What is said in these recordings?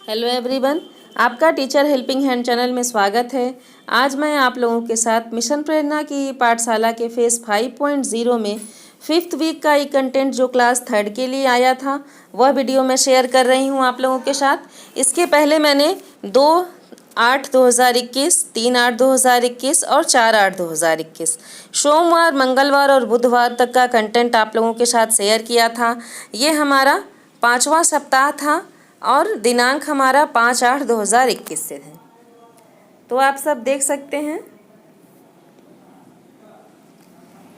Hello everyone, आपका teacher helping hand channel में स्वागत है। आज मैं आप लोगों के साथ मिशन प्रेरणा की पाठशाला के फेस 5.0 में 5th वीक का एक कंटेंट जो क्लास 3rd के लिए आया था वह वीडियो मैं शेयर कर रही हूं आप लोगों के साथ। इसके पहले मैंने 2/8/2021, 3/8/2021 और 4/8/2021 सोमवार, मंगलवार और बुधवार तक का कंटेंट आप लोगों के साथ शेयर किया था। ये हमारा 5वां सप्ताह था और दिनांक हमारा 5/8/2021 से है। तो आप सब देख सकते हैं,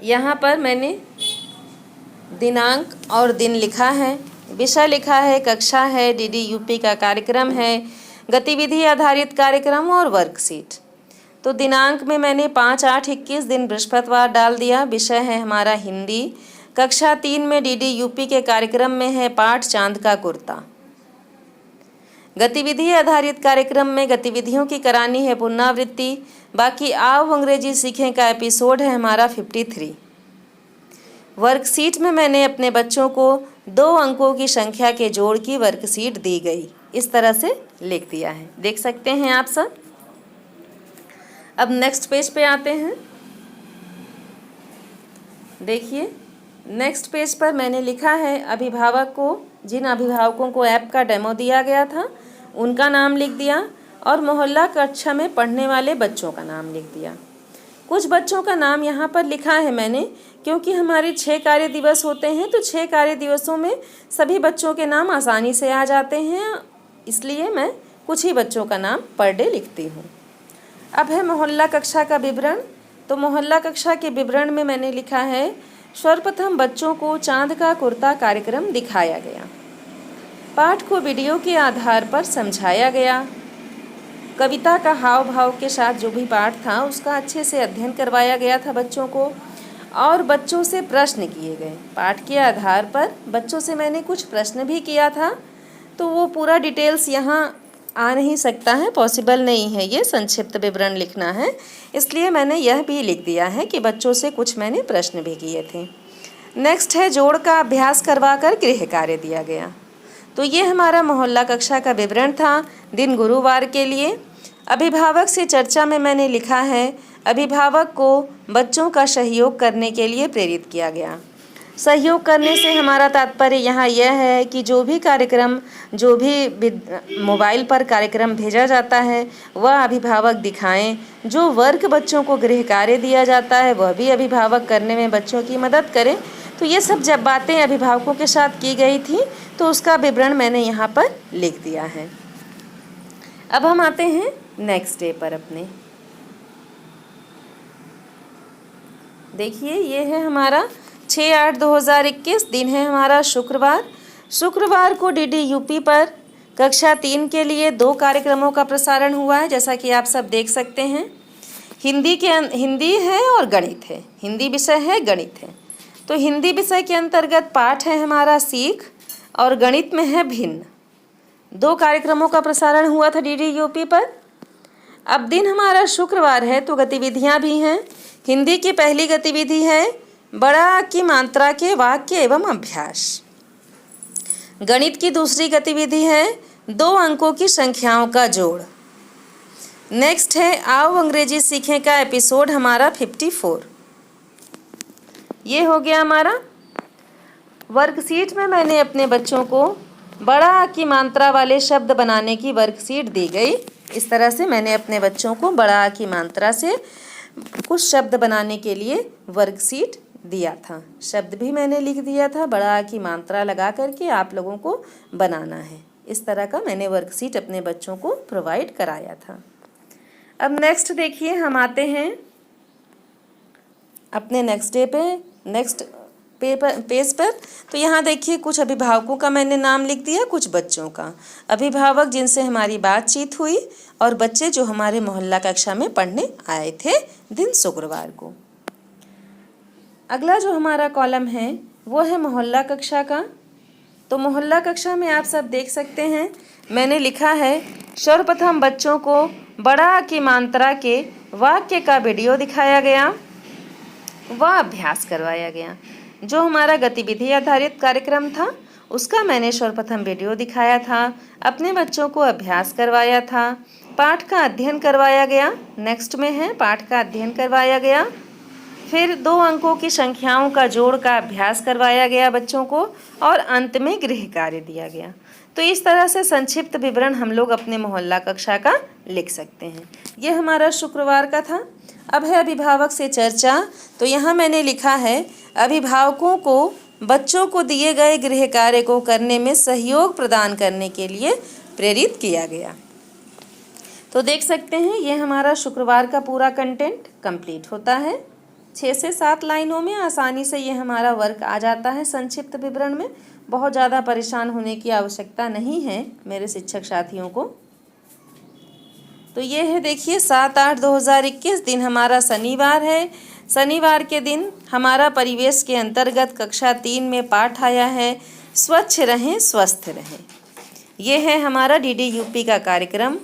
यहाँ पर मैंने दिनांक और दिन लिखा है, विषय लिखा है, कक्षा है, DDUP का कार्यक्रम है, गतिविधि आधारित कार्यक्रम और वर्कशीट। तो दिनांक में मैंने 5/8/21 दिन बृहस्पतिवार डाल दिया। विषय है हमारा हिंदी। कक्षा 3 में DDUP के कार्यक्रम में है पाठ चांद का कुर्ता। गतिविधि आधारित कार्यक्रम में गतिविधियों की करानी है पुनरावृत्ति। बाकी आओ अंग्रेजी सीखें का एपिसोड है हमारा 53। वर्कशीट में मैंने अपने बच्चों को 2 अंकों की संख्या के जोड़ की वर्कशीट दी गई, इस तरह से लिख दिया है, देख सकते हैं आप सब। अब नेक्स्ट पेज पे आते हैं। देखिए, नेक्स्ट पेज पर मैंने लिखा है अभिभावक को, जिन अभिभावकों को ऐप का डेमो दिया गया था उनका नाम लिख दिया और मोहल्ला कक्षा में पढ़ने वाले बच्चों का नाम लिख दिया। कुछ बच्चों का नाम यहाँ पर लिखा है मैंने, क्योंकि हमारे 6 कार्य दिवस होते हैं तो 6 कार्य दिवसों में सभी बच्चों के नाम आसानी से आ जाते हैं, इसलिए मैं कुछ ही बच्चों का नाम पर डे लिखती हूँ। अब है मोहल्ला कक्षा का विवरण। तो मोहल्ला कक्षा के विवरण में मैंने लिखा है सर्वप्रथम बच्चों को चांद का कुर्ता कार्यक्रम दिखाया गया। पाठ को वीडियो के आधार पर समझाया गया। कविता का हाव भाव के साथ जो भी पाठ था उसका अच्छे से अध्ययन करवाया गया था बच्चों को और बच्चों से प्रश्न किए गए। पाठ के आधार पर बच्चों से मैंने कुछ प्रश्न भी किया था, तो वो पूरा डिटेल्स यहाँ आ नहीं सकता है, पॉसिबल नहीं है ये संक्षिप्त विवरण लिखना है, इसलिए मैंने यह भी लिख दिया है कि बच्चों से कुछ मैंने प्रश्न भी किए थे। नेक्स्ट है जोड़ का अभ्यास करवा कर गृह कार्य दिया गया। तो ये हमारा मोहल्ला कक्षा का विवरण था, दिन गुरुवार के लिए। अभिभावक से चर्चा में मैंने लिखा है अभिभावक को बच्चों का सहयोग करने के लिए प्रेरित किया गया। सहयोग करने से हमारा तात्पर्य यहाँ यह है कि जो भी कार्यक्रम, जो भी मोबाइल पर कार्यक्रम भेजा जाता है वह अभिभावक दिखाएं। जो वर्क बच्चों को गृह कार्य दिया जाता है वह भी अभिभावक करने में बच्चों की मदद करें। तो ये सब जब बातें अभिभावकों के साथ की गई थी तो उसका विवरण मैंने यहाँ पर लिख दिया है। अब हम आते हैं नेक्स्ट डे पर अपने। देखिए, ये है हमारा 6/8/2021, दिन है हमारा शुक्रवार। शुक्रवार को DDUP पर कक्षा 3 के लिए 2 कार्यक्रमों का प्रसारण हुआ है, जैसा कि आप सब देख सकते हैं। हिंदी है और गणित है। हिंदी विषय है, गणित है। तो हिंदी विषय के अंतर्गत पाठ है हमारा सीख और गणित में है भिन्न। 2 कार्यक्रमों का प्रसारण हुआ था DDUP पर। अब दिन हमारा शुक्रवार है तो गतिविधियां भी हैं। हिंदी की पहली गतिविधि है बड़ा आ की मात्रा के वाक्य एवं अभ्यास। गणित की दूसरी गतिविधि है 2 अंकों की संख्याओं का जोड़। नेक्स्ट है आओ अंग्रेजी सीखें का एपिसोड हमारा 54। ये हो गया हमारा। वर्कशीट में मैंने अपने बच्चों को बड़ा आ की मात्रा वाले शब्द बनाने की वर्कशीट दी गई। इस तरह से मैंने अपने बच्चों को बड़ा आ की मात्रा से कुछ शब्द बनाने के लिए वर्कशीट दिया था। शब्द भी मैंने लिख दिया था, बड़ा आ की मात्रा लगा करके आप लोगों को बनाना है। इस तरह का मैंने वर्कशीट अपने बच्चों को प्रोवाइड कराया था। अब नेक्स्ट देखिए, हम आते हैं अपने नेक्स्ट डे पे, नेक्स्ट पेज पर। तो यहाँ देखिए, कुछ अभिभावकों का मैंने नाम लिख दिया, कुछ बच्चों का। अभिभावक जिनसे हमारी बातचीत हुई और बच्चे जो हमारे मोहल्ला कक्षा में पढ़ने आए थे दिन शुक्रवार को। अगला जो हमारा कॉलम है वो है मोहल्ला कक्षा का। तो मोहल्ला कक्षा में आप सब देख सकते हैं मैंने लिखा है सर्वप्रथम बच्चों को बड़ा आ की मात्रा के वाक्य का वीडियो दिखाया गया, वह अभ्यास करवाया गया। जो हमारा गतिविधि आधारित कार्यक्रम था उसका मैंने सर्वप्रथम वीडियो दिखाया था, अपने बच्चों को अभ्यास करवाया था, पाठ का अध्ययन करवाया गया। नेक्स्ट में है पाठ का अध्ययन करवाया गया। फिर 2 अंकों की संख्याओं का जोड़ का अभ्यास करवाया गया बच्चों को, और अंत में गृह कार्य दिया गया। तो इस तरह से संक्षिप्त विवरण हम लोग अपने मोहल्ला कक्षा का लिख सकते हैं। ये हमारा शुक्रवार का था। अब है अभिभावक से चर्चा। तो यहाँ मैंने लिखा है, अभिभावकों को बच्चों को दिए गए गृह कार्य को करने में सहयोग प्रदान करने के लिए प्रेरित किया गया। तो देख सकते हैं ये हमारा शुक्रवार का पूरा कंटेंट कंप्लीट होता है। 6 से 7 लाइनों में आसानी से ये हमारा वर्क आ जाता है संक्षिप्त विवरण में। बहुत ज़्यादा परेशान होने की आवश्यकता नहीं है मेरे शिक्षक साथियों को। तो ये है, देखिए 7/8/2021 दिन हमारा शनिवार है। शनिवार के दिन हमारा परिवेश के अंतर्गत कक्षा 3 में पाठ आया है, स्वच्छ रहें स्वस्थ रहें। ये है हमारा DDUP का कार्यक्रम।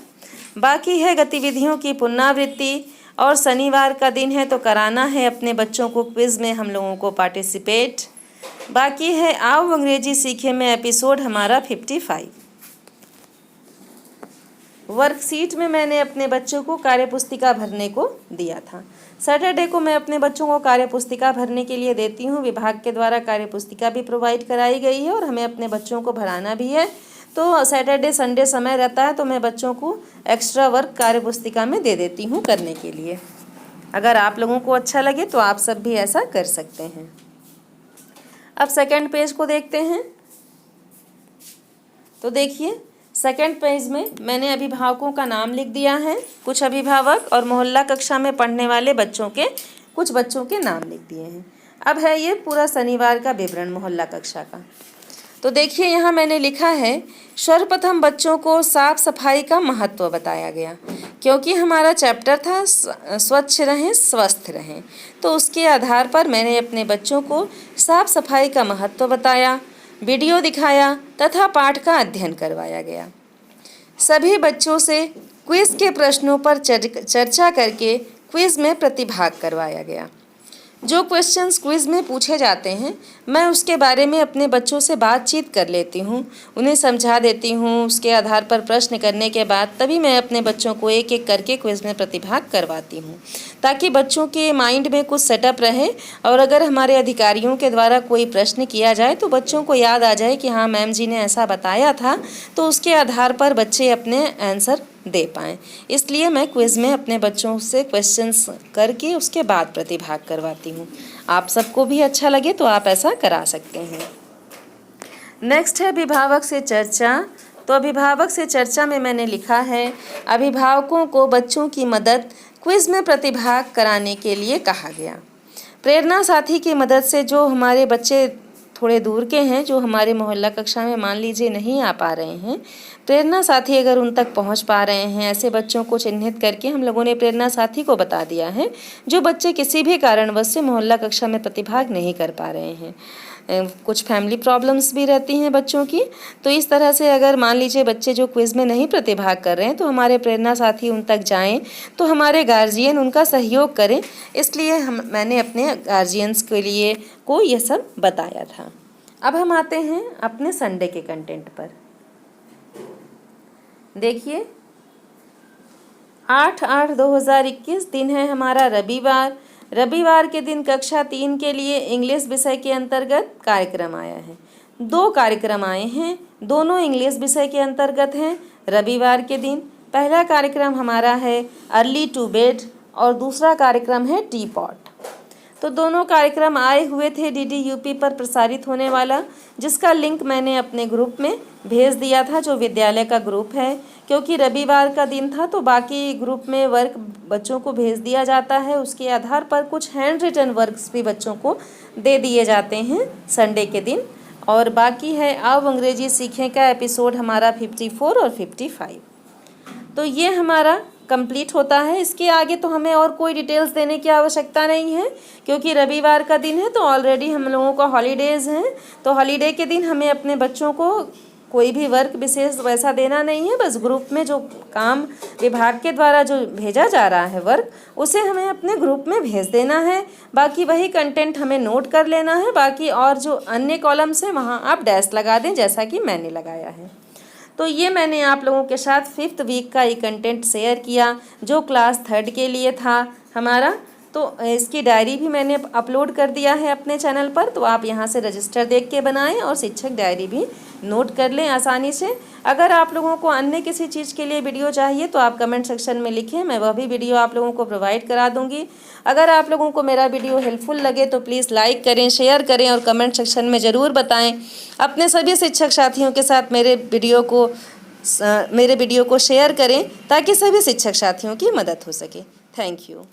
बाकी है गतिविधियों की पुनरावृत्ति, और शनिवार का दिन है तो कराना है अपने बच्चों को क्विज़ में हम लोगों को पार्टिसिपेट। बाकी है आओ अंग्रेजी सीखे में एपिसोड हमारा 55। वर्कशीट में मैंने अपने बच्चों को कार्यपुस्तिका भरने को दिया था। सैटरडे को मैं अपने बच्चों को कार्यपुस्तिका भरने के लिए देती हूँ। विभाग के द्वारा कार्यपुस्तिका भी प्रोवाइड कराई गई है और हमें अपने बच्चों को भराना भी है। तो सैटरडे संडे समय रहता है तो मैं बच्चों को एक्स्ट्रा वर्क कार्यपुस्तिका में दे देती हूँ करने के लिए। अगर आप लोगों को अच्छा लगे तो आप सब भी ऐसा कर सकते हैं। अब सेकंड पेज को देखते हैं। तो देखिए सेकंड पेज में मैंने अभिभावकों का नाम लिख दिया है, कुछ अभिभावक और मोहल्ला कक्षा में पढ़ने वाले बच्चों के कुछ बच्चों के नाम लिख दिए हैं। अब है ये पूरा शनिवार का विवरण मोहल्ला कक्षा का। तो देखिए यहाँ मैंने लिखा है, सर्वप्रथम बच्चों को साफ सफाई का महत्व बताया गया, क्योंकि हमारा चैप्टर था स्वच्छ रहें स्वस्थ रहें। तो उसके आधार पर मैंने अपने बच्चों को साफ सफाई का महत्व बताया, वीडियो दिखाया तथा पाठ का अध्ययन करवाया गया। सभी बच्चों से क्विज़ के प्रश्नों पर चर्चा करके क्विज़ में प्रतिभाग करवाया गया। जो क्वेश्चंस क्विज़ में पूछे जाते हैं मैं उसके बारे में अपने बच्चों से बातचीत कर लेती हूँ, उन्हें समझा देती हूँ। उसके आधार पर प्रश्न करने के बाद तभी मैं अपने बच्चों को एक एक करके क्विज़ में प्रतिभाग करवाती हूँ, ताकि बच्चों के माइंड में कुछ सेटअप रहे। और अगर हमारे अधिकारियों के द्वारा कोई प्रश्न किया जाए तो बच्चों को याद आ जाए कि हाँ मैम जी ने ऐसा बताया था, तो उसके आधार पर बच्चे अपने आंसर दे पाएँ। इसलिए मैं क्विज़ में अपने बच्चों से क्वेश्चंस करके उसके बाद प्रतिभाग करवाती हूँ। आप सबको भी अच्छा लगे तो आप ऐसा करा सकते हैं। नेक्स्ट है अभिभावक से चर्चा। तो अभिभावक से चर्चा में मैंने लिखा है, अभिभावकों को बच्चों की मदद क्विज़ में प्रतिभाग कराने के लिए कहा गया। प्रेरणा साथी की मदद से जो हमारे बच्चे थोड़े दूर के हैं, जो हमारे मोहल्ला कक्षा में मान लीजिए नहीं आ पा रहे हैं, प्रेरणा साथी अगर उन तक पहुंच पा रहे हैं, ऐसे बच्चों को चिन्हित करके हम लोगों ने प्रेरणा साथी को बता दिया है। जो बच्चे किसी भी कारणवश से मोहल्ला कक्षा में प्रतिभाग नहीं कर पा रहे हैं, कुछ फैमिली प्रॉब्लम्स भी रहती हैं बच्चों की, तो इस तरह से अगर मान लीजिए बच्चे जो क्विज़ में नहीं प्रतिभाग कर रहे हैं तो हमारे प्रेरणा साथी उन तक जाएं, तो हमारे गार्जियन उनका सहयोग करें। इसलिए मैंने अपने गार्जियंस के लिए को ये सब बताया था। अब हम आते हैं अपने संडे के कंटेंट पर। देखिए 8/8/2021 दिन है हमारा रविवार। रविवार के दिन कक्षा 3 के लिए इंग्लिश विषय के अंतर्गत कार्यक्रम आया है। 2 कार्यक्रम आए हैं, दोनों इंग्लिश विषय के अंतर्गत हैं। रविवार के दिन पहला कार्यक्रम हमारा है अर्ली टू बेड और दूसरा कार्यक्रम है टी पॉट। तो दोनों कार्यक्रम आए हुए थे DDUP पर प्रसारित होने वाला, जिसका लिंक मैंने अपने ग्रुप में भेज दिया था, जो विद्यालय का ग्रुप है। क्योंकि रविवार का दिन था तो बाकी ग्रुप में वर्क बच्चों को भेज दिया जाता है, उसके आधार पर कुछ हैंड रिटन वर्क्स भी बच्चों को दे दिए जाते हैं संडे के दिन। और बाकी है आओ अंग्रेजी सीखें का एपिसोड हमारा 54 और 55। तो ये हमारा कंप्लीट होता है। इसके आगे तो हमें और कोई डिटेल्स देने की आवश्यकता नहीं है, क्योंकि रविवार का दिन है तो ऑलरेडी हम लोगों का हॉलीडेज़ हैं। तो हॉलीडे के दिन हमें अपने बच्चों को कोई भी वर्क विशेष वैसा देना नहीं है, बस ग्रुप में जो काम विभाग के द्वारा जो भेजा जा रहा है वर्क, उसे हमें अपने ग्रुप में भेज देना है। बाकी वही कंटेंट हमें नोट कर लेना है। बाकी और जो अन्य कॉलम्स हैं वहाँ आप डैश लगा दें, जैसा कि मैंने लगाया है। तो ये मैंने आप लोगों के साथ 5th वीक का ये कंटेंट शेयर किया जो क्लास 3rd के लिए था हमारा। तो इसकी डायरी भी मैंने अपलोड कर दिया है अपने चैनल पर, तो आप यहाँ से रजिस्टर देख के बनाएं और शिक्षक डायरी भी नोट कर लें आसानी से। अगर आप लोगों को अन्य किसी चीज़ के लिए वीडियो चाहिए तो आप कमेंट सेक्शन में लिखें, मैं वह भी वीडियो आप लोगों को प्रोवाइड करा दूँगी। अगर आप लोगों को मेरा वीडियो हेल्पफुल लगे तो प्लीज़ लाइक करें, शेयर करें और कमेंट सेक्शन में ज़रूर बताएं। अपने सभी शिक्षक साथियों के साथ मेरे वीडियो को शेयर करें ताकि सभी शिक्षक साथियों की मदद हो सके। Thank you.